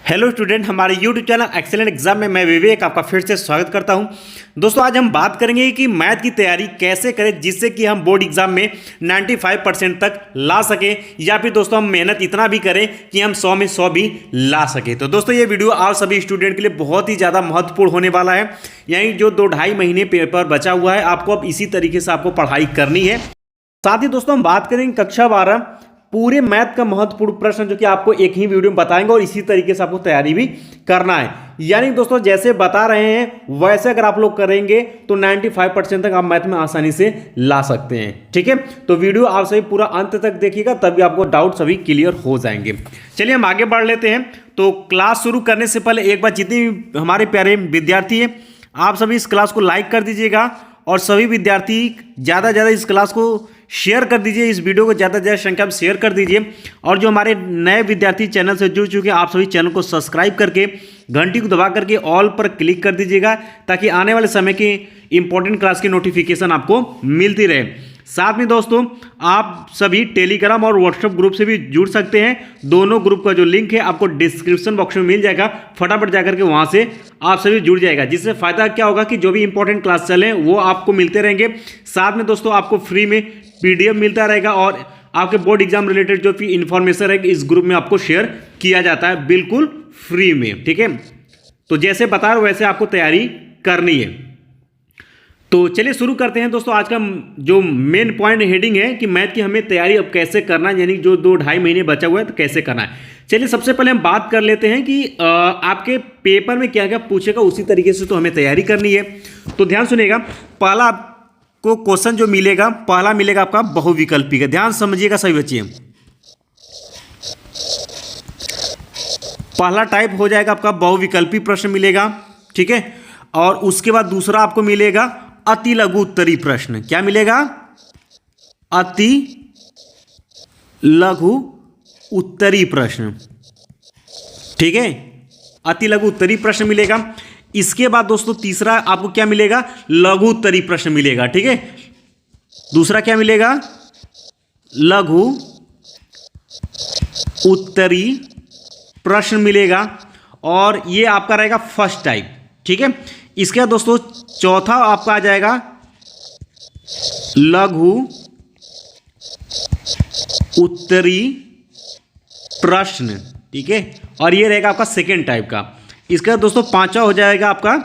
Hello student, हमारे YouTube channel excellent exam में मैं विवेक आपका फिर से स्वागत करता हूं। दोस्तों, आज हम बात करेंगे कि मैथ की तैयारी कैसे करें जिससे कि हम बोर्ड एग्जाम में 95% तक ला सकें, या फिर दोस्तों हम मेहनत इतना भी करें कि हम 100 में 100 भी ला सकें। तो दोस्तों, ये वीडियो आप सभी स्टूडेंट के लिए बहुत ही ज़्यादा महत्वपूर्ण होने वाला है। यानी जो 2-2.5 महीने पेपर बचा हुआ है, आपको अब इसी तरीके से आपको पढ़ाई करनी है। साथ ही दोस्तों हम बात करेंगे कक्षा 12 पूरे मैथ का महत्वपूर्ण प्रश्न, जो कि आपको एक ही वीडियो में बताएंगे और इसी तरीके से आपको तैयारी भी करना है। यानी दोस्तों जैसे बता रहे हैं वैसे अगर आप लोग करेंगे तो 95% तक आप मैथ में आसानी से ला सकते हैं। ठीक है, तो वीडियो आप सभी पूरा अंत तक देखिएगा, तभी आपको डाउट सभी क्लियर हो जाएंगे। चलिए हम आगे बढ़ लेते हैं। तो क्लास शुरू करने से पहले एक बार जितने भी हमारे प्यारे विद्यार्थी हैं, आप सभी इस क्लास को लाइक कर दीजिएगा और सभी विद्यार्थी ज़्यादा से ज़्यादा इस क्लास को शेयर कर दीजिए। इस वीडियो को ज़्यादा से ज़्यादा संख्या में शेयर कर दीजिए। और जो हमारे नए विद्यार्थी चैनल से जुड़ चुके हैं, आप सभी चैनल को सब्सक्राइब करके घंटी को दबा करके ऑल पर क्लिक कर दीजिएगा, ताकि आने वाले समय की इंपॉर्टेंट क्लास की नोटिफिकेशन आपको मिलती रहे। साथ में दोस्तों आप सभी टेलीग्राम और व्हाट्सएप ग्रुप से भी जुड़ सकते हैं। दोनों ग्रुप का जो लिंक है आपको डिस्क्रिप्शन बॉक्स में मिल जाएगा। फटाफट जाकर के वहां से आप सभी जुड़ जाएगा, जिससे फायदा क्या होगा कि जो भी इंपॉर्टेंट क्लास चले वो आपको मिलते रहेंगे। साथ में दोस्तों आपको फ्री में PDF मिलता रहेगा और आपके बोर्ड एग्जाम रिलेटेड जो भी इंफॉर्मेशन है इस ग्रुप में आपको शेयर किया जाता है बिल्कुल फ्री में। ठीक है, तो जैसे बता रहा हूं वैसे आपको तैयारी करनी है। तो चलिए शुरू करते हैं दोस्तों। आज का जो मेन पॉइंट हेडिंग है कि मैथ की हमें तैयारी अब कैसे करना है, यानी जो 2-2.5 महीने बचा हुआ है तो कैसे करना है। चलिए सबसे पहले हम बात कर लेते हैं कि आपके पेपर में क्या क्या पूछेगा, उसी तरीके से तो हमें तैयारी करनी है। तो ध्यान सुनिएगा, पहला आपको क्वेश्चन जो मिलेगा, पहला मिलेगा आपका बहुविकल्पी का। ध्यान समझिएगा सभी बच्चे, पहला टाइप हो जाएगा आपका बहुविकल्पी प्रश्न मिलेगा। ठीक है, और उसके बाद दूसरा आपको मिलेगा अति लघु उत्तरी प्रश्न। क्या मिलेगा? अति लघु उत्तरी प्रश्न। ठीक है, अति लघु उत्तरी प्रश्न मिलेगा। इसके बाद दोस्तों तीसरा आपको क्या मिलेगा? लघु उत्तरी प्रश्न मिलेगा। ठीक है, दूसरा क्या मिलेगा? लघु उत्तरी प्रश्न मिलेगा, और ये आपका रहेगा फर्स्ट टाइप। ठीक है, इसके बाद दोस्तों चौथा आपका आ जाएगा लघु उत्तरी प्रश्न। ठीक है, और ये रहेगा आपका सेकेंड टाइप का। इसके बाद दोस्तों पांचवा हो जाएगा आपका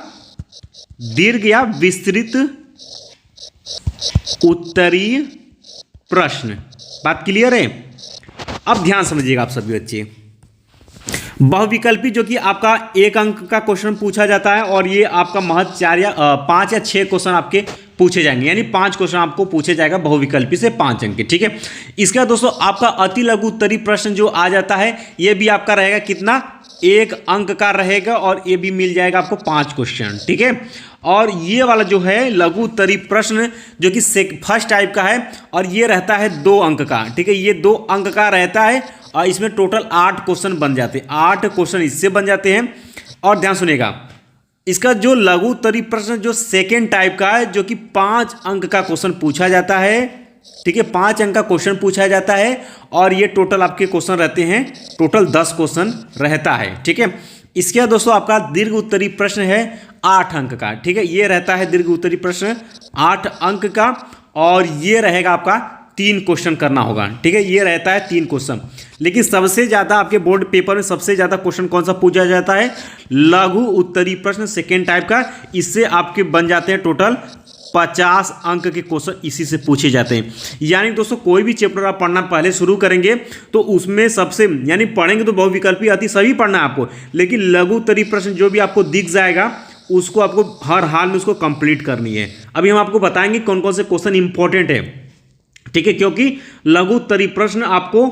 दीर्घ या विस्तृत उत्तरी प्रश्न। बात क्लियर है? अब ध्यान समझिएगा आप सभी बच्चे, बहुविकल्पी जो कि आपका 1 अंक का क्वेश्चन पूछा जाता है, और ये आपका महज 5 या 6 क्वेश्चन आपके पूछे जाएंगे, यानी 5 क्वेश्चन आपको पूछे जाएगा बहुविकल्पी से 5 अंक के। ठीक है, इसके बाद दोस्तों आपका अति लघु उत्तरी प्रश्न जो आ जाता है, ये भी आपका रहेगा कितना? 1 अंक का रहेगा, और ये भी मिल जाएगा आपको 5 क्वेश्चन। ठीक है, और ये वाला जो है लघु उत्तरी प्रश्न जो कि फर्स्ट टाइप का है, और ये रहता है 2 अंक का। ठीक है, ये 2 अंक का रहता है, और इसमें टोटल 8 क्वेश्चन बन जाते हैं। 8 क्वेश्चन इससे बन जाते हैं। और ध्यान सुनिएगा, इसका जो लघु उत्तरी प्रश्न जो सेकेंड टाइप का है, जो कि 5 अंक का क्वेश्चन पूछा जाता है। ठीक है, 5 अंक का क्वेश्चन पूछा जाता है, और ये टोटल आपके क्वेश्चन रहते हैं, टोटल 10 क्वेश्चन रहता है। ठीक है, इसके बाद दोस्तों आपका दीर्घ उत्तरी प्रश्न है 8 अंक का। ठीक है, ये रहता है दीर्घ उत्तरी प्रश्न 8 अंक का, और ये रहेगा आपका 3 क्वेश्चन करना होगा। ठीक है, ये रहता है 3 क्वेश्चन। लेकिन सबसे ज़्यादा आपके बोर्ड पेपर में सबसे ज़्यादा क्वेश्चन कौन सा पूछा जाता है? लघु उत्तरी प्रश्न सेकेंड टाइप का। इससे आपके बन जाते हैं टोटल 50 अंक के क्वेश्चन, इसी से पूछे जाते हैं। यानी दोस्तों कोई भी चैप्टर आप पढ़ना पहले शुरू करेंगे तो उसमें सबसे, यानी पढ़ेंगे तो बहुविकल्पी अति सभी पढ़ना है आपको, लेकिन लघु उत्तरी प्रश्न जो भी आपको दिख जाएगा उसको आपको हर हाल में उसको कंप्लीट करनी है। अभी हम आपको बताएंगे कौन कौन से क्वेश्चन इंपॉर्टेंट है। ठीक है, क्योंकि लघु उत्तरी प्रश्न आपको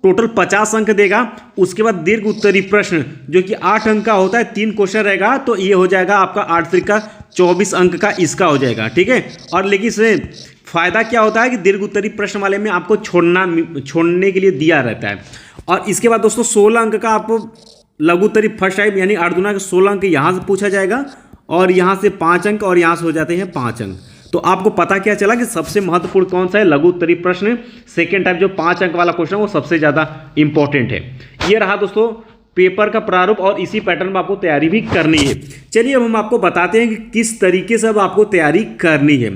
टोटल 50 अंक देगा। उसके बाद दीर्घ उत्तरी प्रश्न जो कि 8 अंक का होता है, 3 क्वेश्चन रहेगा, तो ये हो जाएगा आपका 8 का 24 अंक का इसका हो जाएगा। ठीक है, और लेकिन इससे फायदा क्या होता है कि दीर्घ उत्तरी प्रश्न वाले में आपको छोड़ने के लिए दिया रहता है। और इसके बाद दोस्तों 16 अंक का आपको लघु उत्तरी फर्स्ट टाइप, यानी 8 दूना के 16 अंक यहाँ से पूछा जाएगा, और यहाँ से 5 अंक, और यहाँ से हो जाते हैं 5 अंक। तो आपको पता क्या चला कि सबसे महत्वपूर्ण कौन सा है? लघु उत्तरी प्रश्न सेकेंड टाइप जो 5 अंक वाला क्वेश्चन है वो सबसे ज़्यादा इंपॉर्टेंट है। ये रहा दोस्तों पेपर का प्रारूप और इसी पैटर्न में आपको तैयारी भी करनी है। चलिए अब हम आपको बताते हैं कि किस तरीके से अब आपको तैयारी करनी है।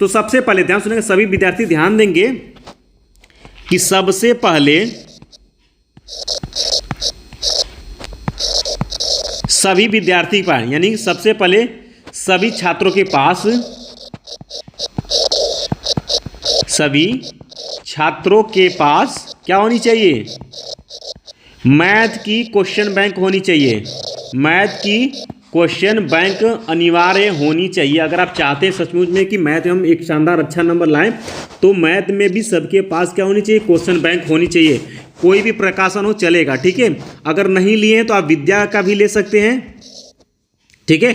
तो सबसे पहले ध्यान सुनेंगे, सभी विद्यार्थी ध्यान देंगे कि सबसे पहले सभी विद्यार्थी पास, यानी सबसे पहले सभी छात्रों के पास, सभी छात्रों के पास क्या होनी चाहिए, मैथ की क्वेश्चन बैंक होनी चाहिए। मैथ की क्वेश्चन बैंक अनिवार्य होनी चाहिए। अगर आप चाहते हैं सचमुच में कि मैथ में हम एक शानदार अच्छा नंबर लाएं, तो मैथ में भी सबके पास क्या होनी चाहिए, क्वेश्चन बैंक होनी चाहिए। कोई भी प्रकाशन हो चलेगा, ठीक है। अगर नहीं लिए हैं तो आप विद्या का भी ले सकते हैं, ठीक है।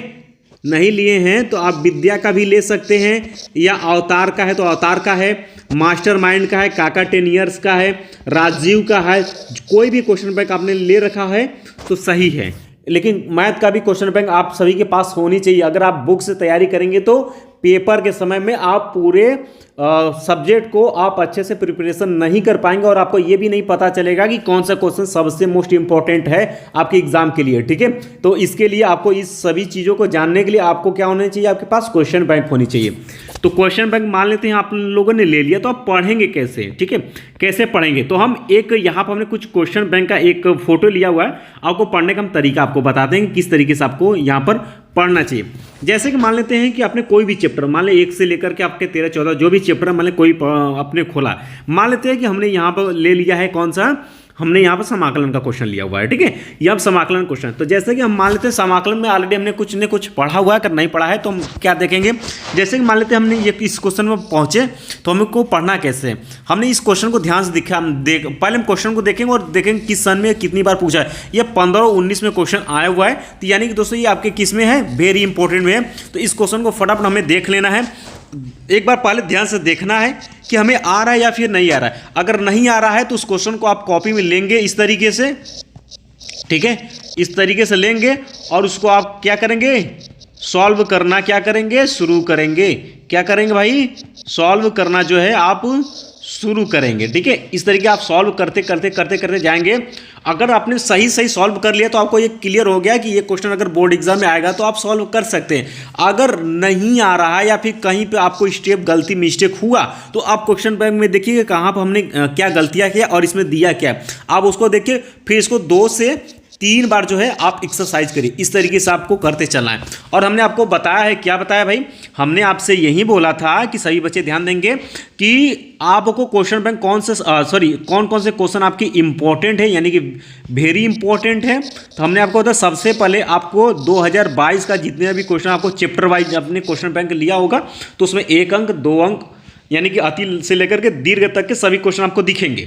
नहीं लिए हैं तो आप विद्या का भी ले सकते हैं, या अवतार का है तो अवतार का है, मास्टरमाइंड का है, काका 10 ईयर्स का है, राजीव का है। कोई भी क्वेश्चन बैंक आपने ले रखा है तो सही है, लेकिन मैथ का भी क्वेश्चन बैंक आप सभी के पास होनी चाहिए। अगर आप बुक से तैयारी करेंगे तो पेपर के समय में आप पूरे सब्जेक्ट को आप अच्छे से प्रिपरेशन नहीं कर पाएंगे और आपको ये भी नहीं पता चलेगा कि कौन सा क्वेश्चन सबसे मोस्ट इंपॉर्टेंट है आपके एग्जाम के लिए, ठीक है। तो इसके लिए आपको इस सभी चीज़ों को जानने के लिए आपको क्या होना चाहिए, आपके पास क्वेश्चन बैंक होनी चाहिए। तो क्वेश्चन बैंक मान लेते हैं आप लोगों ने ले लिया, तो आप पढ़ेंगे कैसे, ठीक है, कैसे पढ़ेंगे। तो हम एक यहाँ पर हमने कुछ क्वेश्चन बैंक का एक फोटो लिया हुआ है, आपको पढ़ने का हम तरीका आपको बताते हैं किस तरीके से आपको यहाँ पर पढ़ना चाहिए। जैसे कि मान लेते हैं कि आपने कोई भी चैप्टर, मान लें 1 से लेकर के आपके 13-14 जो भी चैप्टर मान लें कोई आपने खोला, मान लेते हैं कि हमने यहाँ पर ले लिया है कौन सा, हमने यहाँ पर समाकलन का क्वेश्चन लिया हुआ है, ठीक है। ये अब समाकलन क्वेश्चन, तो जैसे कि हम मान लेते हैं समाकलन में ऑलरेडी हमने कुछ न कुछ पढ़ा हुआ है, अगर नहीं पढ़ा है तो हम क्या देखेंगे। जैसे कि मान लेते हैं हमने ये इस क्वेश्चन में पहुंचे तो हमको पढ़ना कैसे है। हमने इस क्वेश्चन को ध्यान से देखा, पहले हम क्वेश्चन को देखेंगे और देखेंगे किस सन में कितनी बार पूछा है। ये 15 और 19 में क्वेश्चन आया हुआ है, तो यानी कि दोस्तों ये आपके किस में है, वेरी इंपॉर्टेंट में है। तो इस क्वेश्चन को फटाफट हमें देख लेना है। एक बार पहले ध्यान से देखना है कि हमें आ रहा है या फिर नहीं आ रहा है। अगर नहीं आ रहा है तो उस क्वेश्चन को आप कॉपी में लेंगे इस तरीके से, ठीक है, इस तरीके से लेंगे और उसको आप क्या करेंगे, सॉल्व करना क्या करेंगे, शुरू करेंगे। क्या करेंगे भाई, सॉल्व करना जो है आप शुरू करेंगे, ठीक है। इस तरीके आप सॉल्व करते करते करते करते जाएंगे। अगर आपने सही सही सॉल्व कर लिया तो आपको ये क्लियर हो गया कि ये क्वेश्चन अगर बोर्ड एग्जाम में आएगा तो आप सॉल्व कर सकते हैं। अगर नहीं आ रहा है या फिर कहीं पे आपको स्टेप गलती मिस्टेक हुआ तो आप क्वेश्चन बैंक में देखिए कहाँ पर हमने क्या गलतियाँ किया और इसमें दिया क्या, आप उसको देखिए, फिर इसको 2 से 3 बार जो है आप एक्सरसाइज करिए। इस तरीके से आपको करते चलना है। और हमने आपको बताया है, क्या बताया भाई, हमने आपसे यही बोला था कि सभी बच्चे ध्यान देंगे कि आपको क्वेश्चन बैंक कौन कौन से क्वेश्चन आपके इंपॉर्टेंट है, यानी कि वेरी इंपॉर्टेंट है। तो हमने आपको बताया सबसे पहले आपको 2022 का जितने भी क्वेश्चन आपको चैप्टर वाइज अपने क्वेश्चन बैंक लिया होगा तो उसमें 1 अंक 2 अंक यानी कि अति से लेकर के दीर्घ तक के सभी क्वेश्चन आपको दिखेंगे।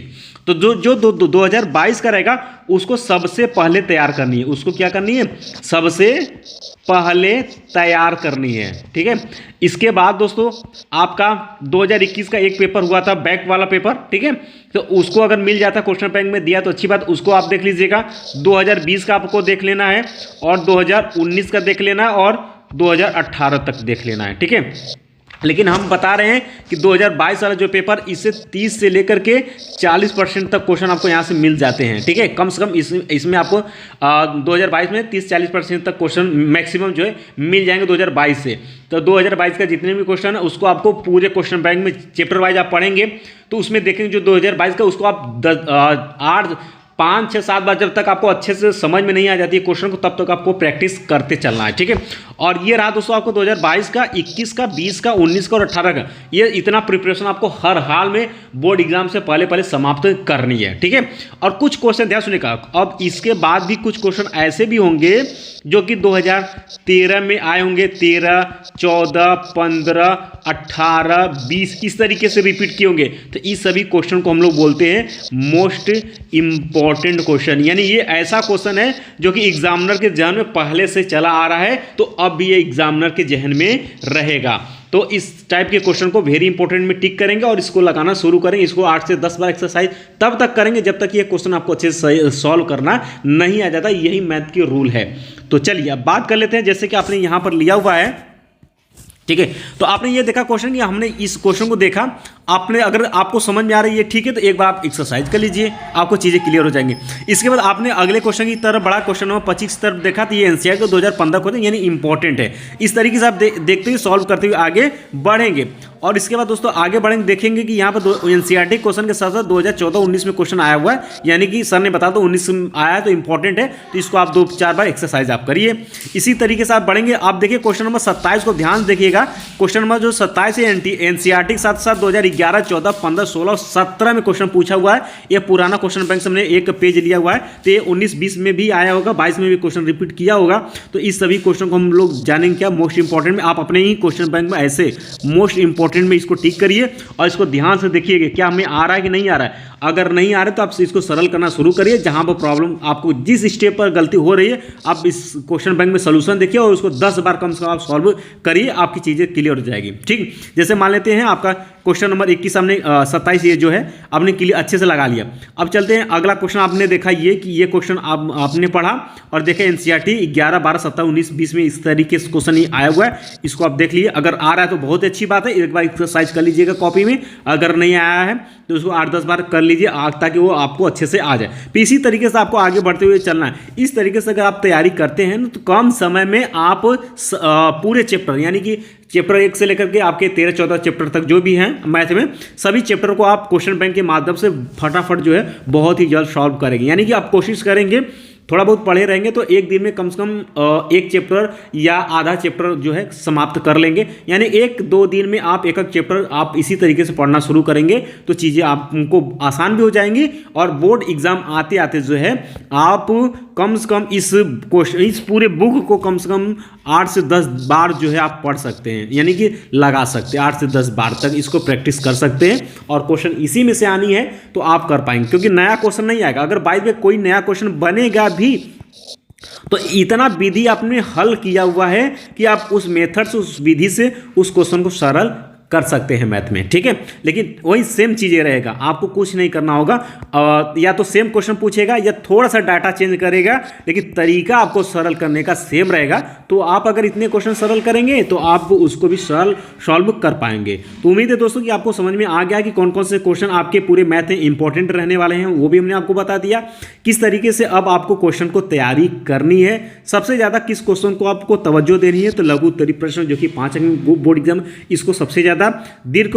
तो जो 2022 का रहेगा उसको सबसे पहले तैयार करनी है। उसको क्या करनी है, सबसे पहले तैयार करनी है, ठीक है। इसके बाद दोस्तों आपका 2021 का एक पेपर हुआ था, बैक वाला पेपर, ठीक है। तो उसको अगर मिल जाता क्वेश्चन बैंक में दिया तो अच्छी बात, उसको आप देख लीजिएगा। 2020 का आपको देख लेना है और 2019 का देख लेना है और 2018 तक देख लेना है, ठीक है। लेकिन हम बता रहे हैं कि 2022 वाला जो पेपर, इससे 30 से लेकर के 40% तक क्वेश्चन आपको यहाँ से मिल जाते हैं, ठीक है। कम से कम इसमें आपको 2022 में 30-40% तक क्वेश्चन मैक्सिमम जो है मिल जाएंगे 2022 से। तो 2022 का जितने भी क्वेश्चन है उसको आपको पूरे क्वेश्चन बैंक में चैप्टर वाइज आप पढ़ेंगे तो उसमें देखेंगे जो 2022 का उसको आप 5, 6, 7 बार जब तक आपको अच्छे से समझ में नहीं आ जाती है क्वेश्चन को, तब तक आपको प्रैक्टिस करते चलना है, ठीक है। और ये रहा दोस्तों आपको 2022 का, 21 का, 20 का, 19 का और 18 का, ये इतना प्रिपरेशन आपको हर हाल में बोर्ड एग्जाम से पहले समाप्त करनी है, ठीक है। और कुछ क्वेश्चन ध्यान सुनिएगा, अब इसके बाद भी कुछ क्वेश्चन ऐसे भी होंगे जो कि 2013 में आए होंगे, 13, 14, 15, 18, 20 इस तरीके से रिपीट किए होंगे। तो इस सभी क्वेश्चन को हम लोग बोलते हैं मोस्ट इंपॉर्टेंट क्वेश्चन, यानी ये ऐसा क्वेश्चन है जो कि एग्जामिनर के जहन में पहले से चला आ रहा है तो अब भी ये एग्जामिनर के जहन में रहेगा। तो इस टाइप के क्वेश्चन को वेरी इंपॉर्टेंट में टिक करेंगे और इसको लगाना शुरू करेंगे। इसको 8 से 10 बार एक्सरसाइज तब तक करेंगे जब तक ये क्वेश्चन आपको अच्छे से सॉल्व करना नहीं आ जाता। यही मैथ की रूल है। तो चलिए अब बात कर लेते हैं, जैसे कि आपने यहाँ पर लिया हुआ है, ठीक है। तो आपने ये देखा क्वेश्चन कि हमने इस क्वेश्चन को देखा, आपने अगर आपको समझ में आ रही है ठीक है, तो एक बार आप एक्सरसाइज कर लीजिए, आपको चीज़ें क्लियर हो जाएंगी। इसके बाद आपने अगले क्वेश्चन की तरफ बड़ा क्वेश्चन नंबर 25 की तरफ देखा, तो ये एनसीईआरटी का 2015 क्वेश्चन यानी इंपॉर्टेंट है। इस तरीके से आप देखते हुए सॉल्व करते हुए आगे बढ़ेंगे। और इसके बाद दोस्तों आगे बढ़ेंगे, देखेंगे कि यहाँ पर एनसीईआरटी क्वेश्चन के साथ साथ 2014-19 में क्वेश्चन आया हुआ है, यानी कि सर ने बता दो 19 में आया है तो इंपॉर्टेंट है, तो इसको आप 2-4 बार एक्सरसाइज आप करिए। इसी तरीके से आप बढ़ेंगे। आप देखिए क्वेश्चन नंबर 27 को ध्यान देखिएगा। क्वेश्चन नंबर जो 27 है एनसीईआरटी के साथ साथ 2011, 14, 15, 16 और 17 में क्वेश्चन पूछा हुआ है। ये पुराना क्वेश्चन बैंक से हमने एक पेज लिया हुआ है, तो ये 19-20 में भी आया होगा, 22 में भी क्वेश्चन रिपीट किया होगा। तो इस सभी क्वेश्चन को हम लोग जानेंगे क्या मोस्ट इंपॉर्टेंट में। आप अपने ही क्वेश्चन बैंक में ऐसे मोस्ट इंपॉर्टेंट में इसको टिक करिए और इसको ध्यान से देखिएगा क्या हमें आ रहा है कि नहीं आ रहा है। अगर नहीं आ रहा है तो आप इसको सरल करना शुरू करिए। जहां पर प्रॉब्लम आपको जिस स्टेप पर गलती हो रही है, आप इस क्वेश्चन बैंक में सोल्यूशन देखिए और उसको 10 बार कम से कम आप सॉल्व करिए, आपकी चीजें क्लियर हो जाएगी। ठीक, जैसे मान लेते हैं आपका क्वेश्चन नंबर 21 हमने 27 ये जो है आपने क्लियर अच्छे से लगा लिया। अब चलते हैं अगला क्वेश्चन। आपने देखा ये कि ये क्वेश्चन आपने पढ़ा और देखा एनसीईआरटी 11, 12, 17, 19, 20 में इस तरीके से क्वेश्चन ही आया हुआ है। इसको आप देख लीजिए, अगर आ रहा है तो बहुत अच्छी बात है, एक बार एक्सरसाइज कर लीजिएगा कॉपी में। अगर नहीं आया है तो उसको 8-10 बार कर लीजिए ताकि वो आपको अच्छे से आ जाए। तो इसी तरीके से आपको आगे बढ़ते हुए चलना है। इस तरीके से अगर आप तैयारी करते हैं तो कम समय में आप पूरे चैप्टर यानी कि चैप्टर 1 से लेकर के आपके 13-14 चैप्टर तक जो भी हैं मैथ में, सभी चैप्टर को आप क्वेश्चन बैंक के माध्यम से फटाफट जो है बहुत ही जल्द सॉल्व करेंगे। यानी कि आप कोशिश करेंगे, थोड़ा बहुत पढ़े रहेंगे तो एक दिन में कम से कम एक चैप्टर या आधा चैप्टर जो है समाप्त कर लेंगे। यानी 1-2 दिन में आप एक चैप्टर आप इसी तरीके से पढ़ना शुरू करेंगे तो चीज़ें आपको आसान भी हो जाएंगी। और बोर्ड एग्जाम आते आते जो है आप कम से कम इस पूरे बुक को कम से कम 8 से 10 बार जो है आप पढ़ सकते हैं, यानी कि लगा सकते हैं 8 से 10 बार तक इसको प्रैक्टिस कर सकते हैं। और क्वेश्चन इसी में से आनी है तो आप कर पाएंगे, क्योंकि नया क्वेश्चन नहीं आएगा। अगर बाई में कोई नया क्वेश्चन बनेगा भी तो इतना विधि आपने हल किया हुआ है कि आप उस मेथड से, उस विधि से उस क्वेश्चन को सरल कर सकते हैं मैथ में। ठीक है, लेकिन वही सेम चीज़ें रहेगा, आपको कुछ नहीं करना होगा। या तो सेम क्वेश्चन पूछेगा या थोड़ा सा डाटा चेंज करेगा, लेकिन तरीका आपको सरल करने का सेम रहेगा। तो आप अगर इतने क्वेश्चन सरल करेंगे तो आप उसको भी सरल सॉल्व कर पाएंगे। तो उम्मीद है दोस्तों कि आपको समझ में आ गया कि कौन कौन से क्वेश्चन आपके पूरे मैथ में इंपॉर्टेंट रहने वाले हैं, वो भी हमने आपको बता दिया। किस तरीके से अब आपको क्वेश्चन को तैयारी करनी है, सबसे ज़्यादा किस क्वेश्चन को आपको तवज्जो देनी है, तो लघु उत्तरीय प्रश्न जो कि 5 अंक बोर्ड एग्जाम, इसको सबसे ज़्यादा दीर्घ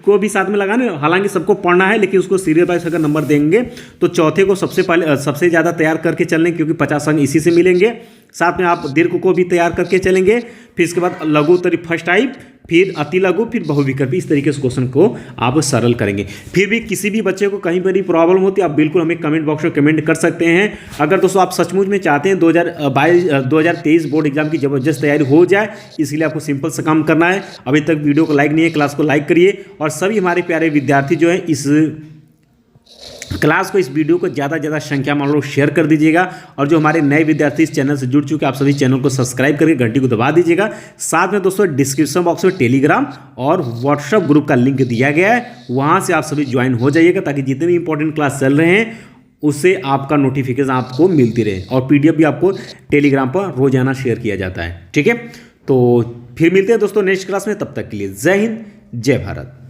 को भी साथ में लगाने। हालांकि सबको पढ़ना है लेकिन उसको सीरियल वाइज अगर नंबर देंगे तो चौथे को सबसे पहले सबसे ज़्यादा तैयार करके चलने, क्योंकि 50 अंक इसी से मिलेंगे। साथ में आप दीर्घ को भी तैयार करके चलेंगे, फिर इसके बाद लघु उत्तरीय फर्स्ट टाइप, फिर अति लघु, फिर बहुविकल्पी। इस तरीके से क्वेश्चन को आप सरल करेंगे। फिर भी किसी भी बच्चे को कहीं पर भी प्रॉब्लम होती है आप बिल्कुल हमें कमेंट बॉक्स में कमेंट कर सकते हैं। अगर दोस्तों आप सचमुच में चाहते हैं 2023 बोर्ड एग्जाम की जबरदस्त तैयारी हो जाए, इसलिए आपको सिंपल सा काम करना है। अभी तक वीडियो को लाइक नहीं है, क्लास को लाइक करिए और सभी हमारे प्यारे विद्यार्थी जो हैं इस क्लास को, इस वीडियो को ज़्यादा से ज़्यादा संख्या में लोग शेयर कर दीजिएगा। और जो हमारे नए विद्यार्थी इस चैनल से जुड़ चुके हैं, आप सभी चैनल को सब्सक्राइब करके घंटी को दबा दीजिएगा। साथ में दोस्तों डिस्क्रिप्शन बॉक्स में टेलीग्राम और व्हाट्सएप ग्रुप का लिंक दिया गया है, वहाँ से आप सभी ज्वाइन हो जाइएगा ताकि जितने भी इंपॉर्टेंट क्लास चल रहे हैं उससे आपका नोटिफिकेशन आपको मिलती रहे। और PDF भी आपको टेलीग्राम पर रोजाना शेयर किया जाता है। ठीक है, तो फिर मिलते हैं दोस्तों नेक्स्ट क्लास में। तब तक के लिए जय हिंद, जय भारत।